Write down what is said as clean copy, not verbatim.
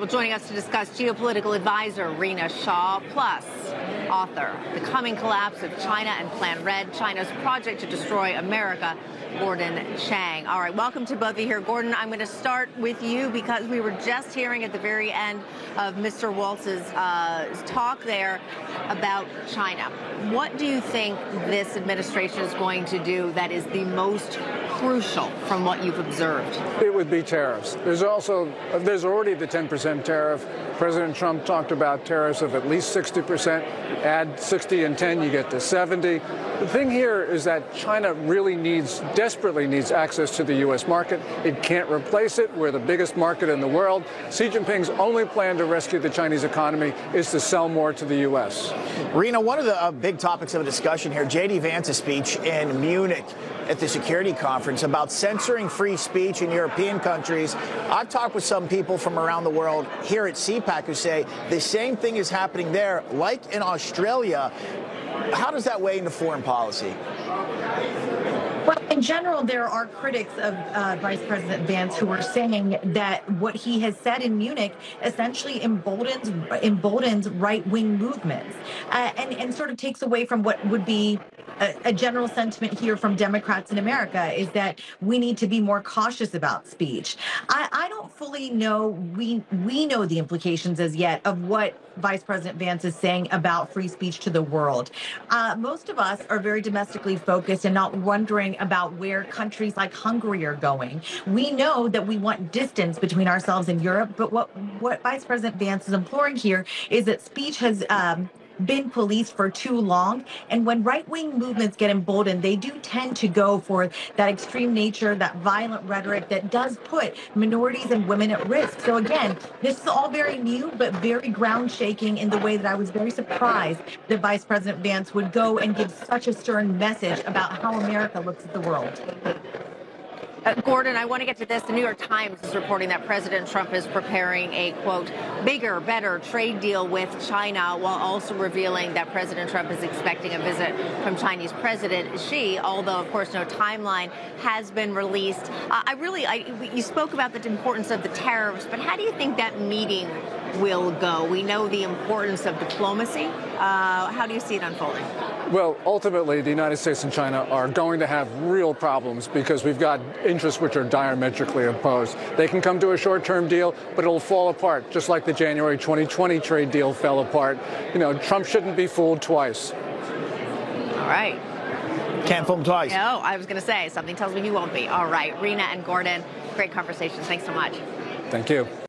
well, joining us to discuss, geopolitical advisor Rina Shah, plus author, The Coming Collapse of China and Plan Red, China's Project to Destroy America, Gordon Chang. All right, welcome to both of you here. Gordon, I'm going to start with you because we were just hearing at the very end of Mr. Waltz's talk there about China. What do you think this administration is going to do that is the most crucial from what you've observed? It would be tariffs. There's already the 10% tariff. President Trump talked about tariffs of at least 60%. Add 60 and 10, you get to 70. The thing here is that China really desperately needs access to the U.S. market. It can't replace it. We're the biggest market in the world. Xi Jinping's only plan to rescue the Chinese economy is to sell more to the U.S. Rina, one of the big topics of discussion here, J.D. Vance's speech in Munich at the security conference about censoring free speech in European countries. I've talked with some people from around the world here at CPAC who say the same thing is happening there, like in Australia. How does that weigh into foreign policy? Well, in general, there are critics of Vice President Vance who are saying that what he has said in Munich essentially emboldens right-wing movements and sort of takes away from what would be a general sentiment here from Democrats in America, is that we need to be more cautious about speech. I don't fully know, we know the implications as yet of what Vice President Vance is saying about free speech to the world. Most of us are very domestically focused and not wondering about where countries like Hungary are going. We know that we want distance between ourselves and Europe, but what Vice President Vance is imploring here is that speech has been policed for too long. And when right-wing movements get emboldened, they do tend to go for that extreme nature, that violent rhetoric that does put minorities and women at risk. So again, this is all very new, but very ground-shaking in the way that I was very surprised that Vice President Vance would go and give such a stern message about how America looks at the world. Gordon, I want to get to this. The New York Times is reporting that President Trump is preparing a, quote, bigger, better trade deal with China, while also revealing that President Trump is expecting a visit from Chinese President Xi, although, of course, no timeline has been released. You spoke about the importance of the tariffs, but how do you think that meeting will go? We know the importance of diplomacy. How do you see it unfolding? Well, ultimately, the United States and China are going to have real problems because we've got interests which are diametrically opposed. They can come to a short-term deal, but it'll fall apart, just like the January 2020 trade deal fell apart. You know, Trump shouldn't be fooled twice. All right. Can't fool him twice. No, I was going to say, something tells me he won't be. All right. Rina and Gordon, great conversation. Thanks so much. Thank you.